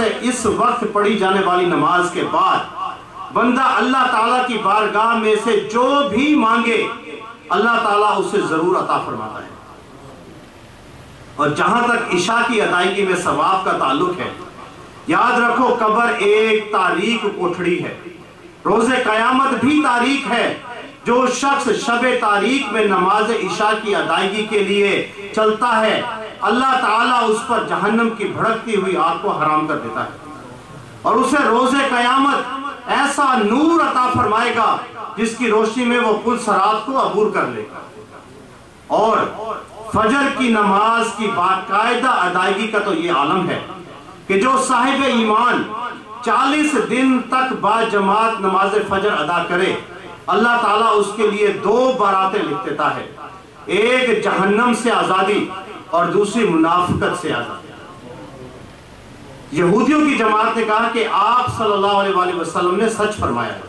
سے اس وقت پڑھی جانے والی نماز کے بعد بندہ اللہ تعالیٰ کی بارگاہ میں سے جو بھی مانگے اللہ تعالیٰ اسے ضرور عطا فرماتا ہے۔ اور جہاں تک عشاء کی ادائیگی میں ثواب کا تعلق ہے، یاد رکھو قبر ایک تاریک کوٹھڑی ہے، روز قیامت بھی تاریک ہے۔ جو شخص شب تاریک میں نماز عشاء کی ادائیگی کے لیے چلتا ہے اللہ تعالیٰ اس پر جہنم کی بھڑکتی ہوئی آگ کو حرام کر دیتا ہے اور اسے روز قیامت ایسا نور عطا فرمائے گا جس کی روشنی میں وہ پل صراط کو عبور کر لے گا۔ اور فجر کی نماز کی باقاعدہ ادائیگی کا تو یہ عالم ہے کہ جو صاحب ایمان 40 دن تک با جماعت نماز فجر ادا کرے اللہ تعالیٰ اس کے لیے 2 باراتیں لکھ دیتا ہے، ایک جہنم سے آزادی اور دوسری منافقت سے آزادی۔ یہودیوں کی جماعت نے کہا کہ آپ صلی اللہ علیہ وآلہ وسلم نے سچ فرمایا ہے،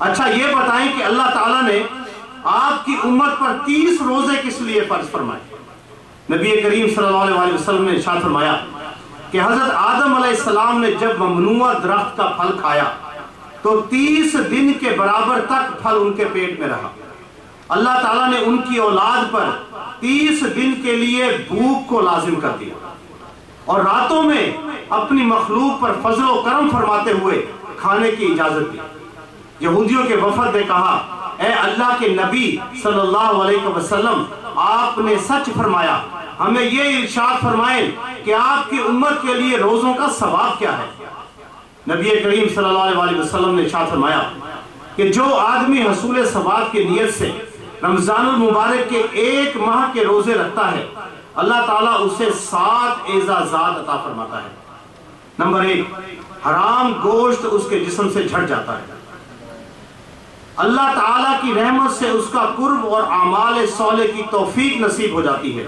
اچھا یہ بتائیں کہ اللہ تعالیٰ نے آپ کی امت پر 30 روزے کس لیے فرض فرمائے؟ نبی کریم صلی اللہ علیہ وآلہ وسلم نے ارشاد فرمایا کہ حضرت آدم علیہ السلام نے جب ممنوع درخت کا پھل کھایا تو 30 دن کے برابر تک پھل ان کے پیٹ میں رہا۔ اللہ تعالیٰ نے ان کی اولاد پر 30 دن کے لیے بھوک کو لازم کر دیا اور راتوں میں اپنی مخلوق پر فضل و کرم فرماتے ہوئے کھانے کی اجازت دی۔ یہودیوں کے وفد نے کہا اے اللہ کے نبی صلی اللہ علیہ وسلم آپ نے سچ فرمایا، ہمیں یہ ارشاد فرمائیں کہ آپ کی امت کے لیے روزوں کا ثواب کیا ہے؟ نبی کریم صلی اللہ علیہ وآلہ وسلم نے ارشاد فرمایا کہ جو آدمی حصول ثواب کی نیت سے رمضان المبارک کے 1 ماہ کے روزے رکھتا ہے اللہ تعالیٰ اسے 7 اعزازات عطا فرماتا ہے۔ نمبر 1، حرام گوشت اس کے جسم سے جھڑ جاتا ہے، اللہ تعالیٰ کی رحمت سے اس کا قرب اور اعمال صالح کی توفیق نصیب ہو جاتی ہے،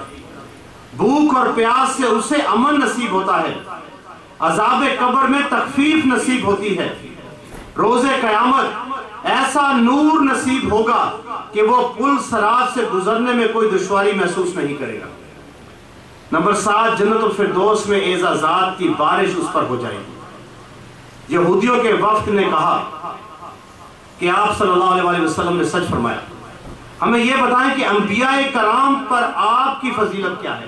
بھوک اور پیاس سے اسے امن نصیب ہوتا ہے، عذاب قبر میں تخفیف نصیب ہوتی ہے، روز قیامت ایسا نور نصیب ہوگا کہ وہ پل صراط سے گزرنے میں کوئی دشواری محسوس نہیں کرے گا۔ نمبر 7، جنت الفردوس میں اعزازات کی بارش اس پر ہو جائے گی۔ یہودیوں کے وفد نے کہا کہ آپ صلی اللہ علیہ وآلہ وسلم نے سچ فرمایا، ہمیں یہ بتائیں کہ انبیاء کرام پر آپ کی فضیلت کیا ہے؟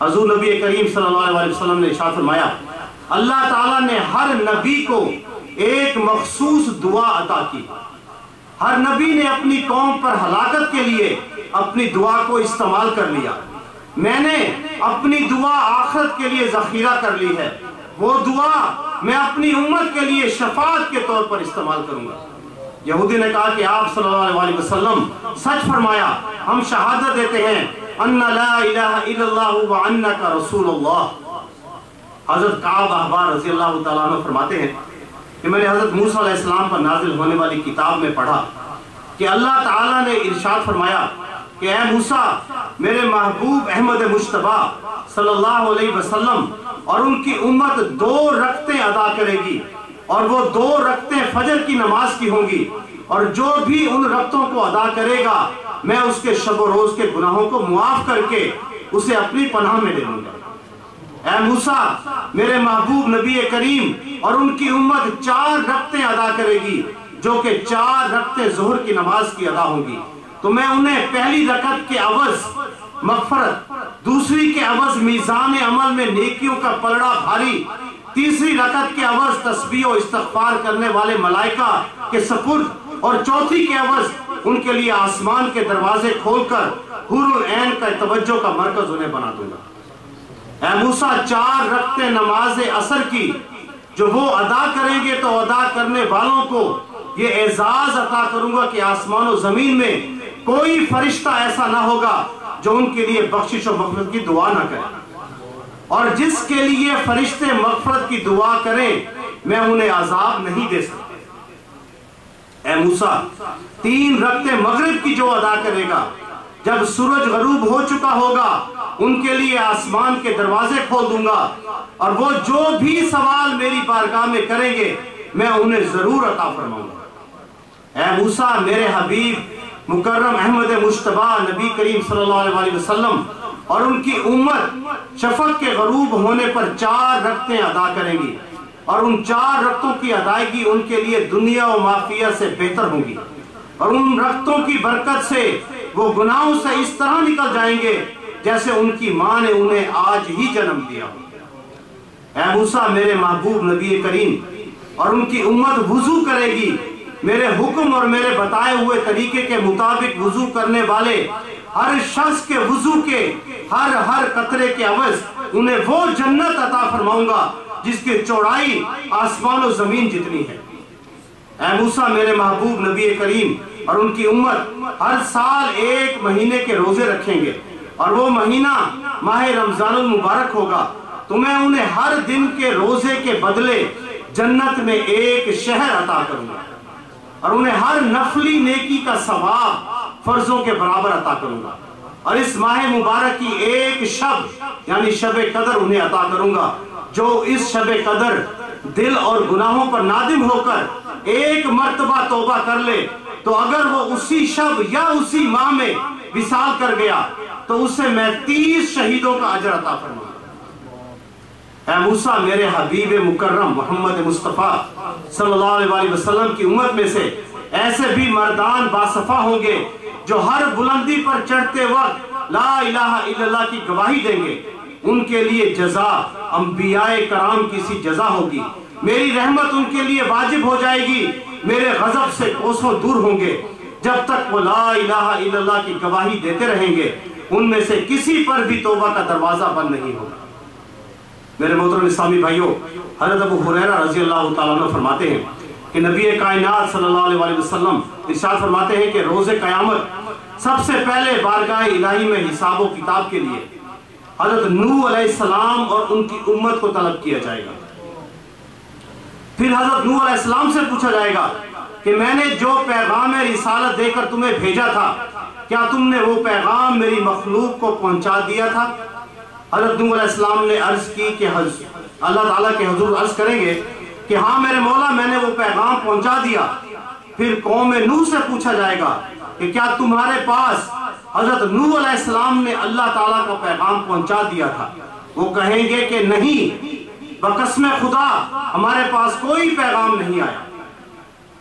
حضور نبی کریم صلی اللہ علیہ وآلہ وسلم نے ارشاد فرمایا اللہ تعالیٰ نے ہر نبی کو ایک مخصوص دعا عطا کی، ہر نبی نے اپنی قوم پر ہلاکت کے لیے اپنی دعا کو استعمال کر لیا، میں نے اپنی دعا آخرت کے لیے ذخیرہ کر لی ہے، وہ دعا میں اپنی امت کے لیے شفاعت کے طور پر استعمال کروں گا۔ یہودی نے کہا کہ آپ صلی اللہ علیہ وسلم سچ فرمایا، ہم شہادت دیتے ہیں ان لا الہ الا اللہ وانک رسول اللہ۔ حضرت کعب احبار رضی اللہ تعالیٰ عنہ فرماتے ہیں کہ میں نے حضرت موسیٰ علیہ السلام پر نازل ہونے والی کتاب میں پڑھا کہ اللہ تعالیٰ نے ارشاد فرمایا کہ اے موسیٰ میرے محبوب احمد مجتبیٰ صلی اللہ علیہ وسلم اور ان کی امت 2 رکعتیں ادا کرے گی اور وہ 2 رکعتیں فجر کی نماز کی ہوں گی، اور جو بھی ان رکعتوں کو ادا کرے گا میں اس کے شب و روز کے گناہوں کو معاف کر کے اسے اپنی پناہ میں لے لوں گا۔ اے موسیٰ میرے محبوب نبی کریم اور ان کی امت 4 رکعتیں ادا کرے گی جو کہ 4 رکعتیں ظہر کی نماز کی ادا ہوں گی، تو میں انہیں پہلی رکعت کے عوض مغفرت، دوسری کے عوض میزان عمل میں نیکیوں کا پلڑا بھاری، تیسری رکعت کے عوض تسبیح و استغفار کرنے والے ملائکہ کے سپرد، اور چوتھی کے عوض ان کے لیے آسمان کے دروازے کھول کر حور العین کا توجہ کا مرکز انہیں بنا دوں گا۔ اے موسیٰ 4 رکعتیں نماز عصر کی جو وہ ادا کریں گے تو ادا کرنے والوں کو یہ اعزاز عطا کروں گا کہ آسمان و زمین میں کوئی فرشتہ ایسا نہ ہوگا جو ان کے لیے بخشش و مغفرت کی دعا نہ کرے، اور جس کے لیے فرشتے مغفرت کی دعا کریں میں انہیں عذاب نہیں دے سکتا۔ اے موسیٰ 3 رکعتیں مغرب کی جو ادا کرے گا جب سورج غروب ہو چکا ہوگا ان کے لیے آسمان کے دروازے کھول دوں گا، اور وہ جو بھی سوال میری بارگاہ میں کریں گے میں انہیں ضرور عطا فرماؤں گا۔ اے موسیٰ میرے حبیب مکرم احمد مجتبیٰ نبی کریم صلی اللہ علیہ وسلم اور ان کی امت شفق کے غروب ہونے پر 4 رکعتیں ادا کریں گی، اور ان 4 رکعتوں کی ادائیگی ان کے لیے دنیا و مافیہ سے بہتر ہوگی، اور ان رکعتوں کی برکت سے وہ گناہوں سے اس طرح نکل جائیں گے جیسے ان کی ماں نے انہیں آج ہی جنم دیا۔ اے موسیٰ میرے محبوب نبی کریم، اور ان کی امت وضو کرے گی، میرے حکم اور میرے بتائے ہوئے طریقے کے مطابق وضو کرنے والے ہر شخص کے وضو کے ہر قطرے کے عوض انہیں وہ جنت عطا فرماؤں گا جس کی چوڑائی آسمان و زمین جتنی ہے۔ اے موسیٰ میرے محبوب نبی کریم اور ان کی امت ہر سال 1 مہینے کے روزے رکھیں گے، اور وہ مہینہ ماہ رمضان المبارک ہوگا۔ تو میں انہیں ہر دن کے روزے کے بدلے جنت میں 1 شہر عطا کروں گا، اور انہیں ہر نفلی نیکی کا ثواب فرضوں کے برابر عطا کروں گا، اور اس ماہ مبارک کی 1 شب یعنی شب قدر انہیں عطا کروں گا۔ جو اس شب قدر دل اور گناہوں پر نادم ہو کر 1 مرتبہ توبہ کر لے تو اگر وہ اسی شب یا اسی ماہ میں وصال کر گیا تو اسے میں 30 شہیدوں کا اجر عطا فرماؤں گا۔ اے موسیٰ میرے حبیب مکرم محمد مصطفیٰ صلی اللہ علیہ وسلم کی امت میں سے ایسے بھی مردان باصفا ہوں گے جو ہر بلندی پر چڑھتے وقت لا الہ الا اللہ کی گواہی دیں گے۔ ان کے لیے جزا انبیاء کرام کی سی جزا ہوگی، میری رحمت ان کے لیے واجب ہو جائے گی، میرے غضب سے کوسوں دور ہوں گے۔ جب تک وہ لا الہ الا اللہ کی گواہی دیتے رہیں گے ان میں سے کسی پر بھی توبہ کا دروازہ بند نہیں ہوگا۔ میرے محترم اسلامی بھائیوں، حضرت ابو ہریرہ رضی اللہ تعالیٰ عنہ فرماتے ہیں کہ نبی کائنات صلی اللہ علیہ وسلم ارشاد فرماتے ہیں کہ روز قیامت سب سے پہلے بارگاہ الہی میں حساب و کتاب کے لیے حضرت نوح علیہ السلام اور ان کی امت کو طلب کیا جائے گا۔ پھر حضرت نوح علیہ السلام سے پوچھا جائے گا کہ میں نے جو پیغام رسالت دے کر تمہیں بھیجا تھا کیا تم نے وہ پیغام میری مخلوق کو پہنچا دیا تھا؟ حضرت نوح علیہ السلام نے عرض کی کہ اللہ تعالیٰ کے حضور عرض کریں گے کہ ہاں میرے مولا میں نے وہ پیغام پہنچا دیا۔ پھر قوم نوح سے پوچھا جائے گا کہ کیا تمہارے پاس حضرت نوح علیہ السلام نے اللہ تعالیٰ کا پیغام پہنچا دیا تھا؟ وہ کہیں گے کہ نہیں، بقسم خدا ہمارے پاس کوئی پیغام نہیں آیا۔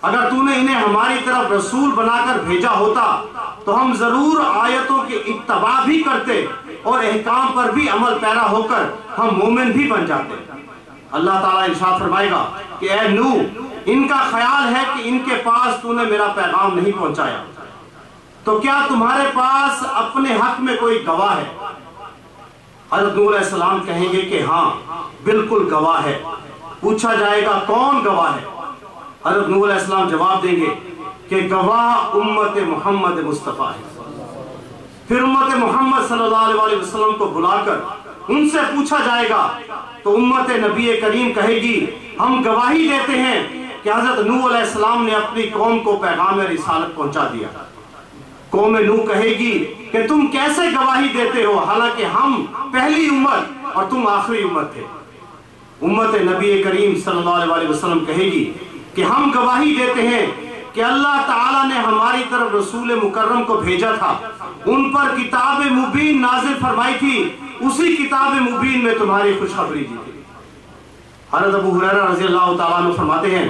اگر تو نے انہیں ہماری طرف رسول بنا کر بھیجا ہوتا تو ہم ضرور آیتوں کی اتباع بھی کرتے اور احکام پر بھی عمل پیرا ہو کر ہم مومن بھی بن جاتے۔ اللہ تعالیٰ ارشاد فرمائے گا کہ اے نوح، ان کا خیال ہے کہ ان کے پاس تو نے میرا پیغام نہیں پہنچایا، تو کیا تمہارے پاس اپنے حق میں کوئی گواہ ہے؟ حضرت نوح علیہ السلام کہیں گے کہ ہاں بالکل گواہ ہے۔ پوچھا جائے گا کون گواہ ہے؟ حضرت نوح علیہ السلام جواب دیں گے کہ گواہ امت محمد مصطفیٰ ہے۔ پھر امت محمد صلی اللہ علیہ وسلم کو بلا کر ان سے پوچھا جائے گا تو امت نبی کریم کہے گی ہم گواہی دیتے ہیں کہ حضرت نوح علیہ السلام نے اپنی قوم کو پیغام رسالت پہنچا دیا۔ قوم نوح کہے گی کہ تم کیسے گواہی دیتے ہو حالانکہ ہم پہلی امت اور تم آخری امت تھے؟ امت نبی کریم صلی اللہ علیہ وسلم کہے گی کہ ہم گواہی دیتے ہیں کہ اللہ تعالیٰ نے ہماری طرف رسول مکرم کو بھیجا تھا، ان پر کتاب مبین نازل فرمائی تھی، اسی کتاب مبین میں تمہاری خوشخبری دی تھی۔ حضرت ابو ہریرہ رضی اللہ تعالیٰ عنہ فرماتے ہیں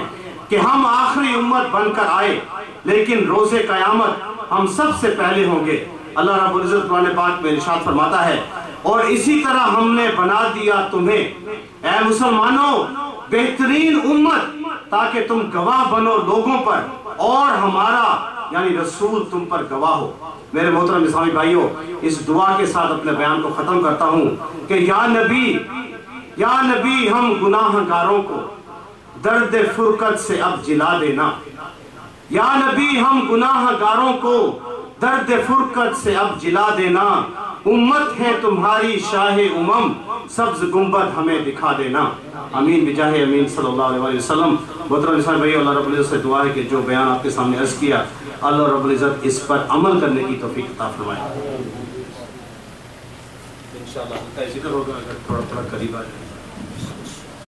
کہ ہم آخری امت بن کر آئے لیکن روز قیامت ہم سب سے پہلے ہوں گے۔ اللہ رب العزت قرآن پاک میں ارشاد فرماتا ہے اور اسی طرح ہم نے بنا دیا تمہیں اے مسلمانوں بہترین امت تاکہ تم گواہ بنو لوگوں پر اور ہمارا یعنی رسول تم پر گواہ ہو۔ میرے محترم اسلامی بھائیوں، اس دعا کے ساتھ اپنے بیان کو ختم کرتا ہوں کہ یا نبی ہم گناہ گاروں کو درد فرقت سے اب جلا دینا، یا نبی ہم گناہ گاروں کو درد فرقت سے اب جلا دینا، امت ہے تمہاری شاہ امم سبز گنبد ہمیں دکھا دینا۔ امین بجاہ امین صلی اللہ علیہ وسلم۔ محترم اسلامی بھائی، اللہ رب العزت سے دعا ہے کہ جو بیان آپ کے سامنے عرض کیا اللہ رب العزت اس پر عمل کرنے کی توفیق عطا فرمائے۔ انشاءاللہ ذکر ہوگا اگر تھوڑا قریب آ جائے۔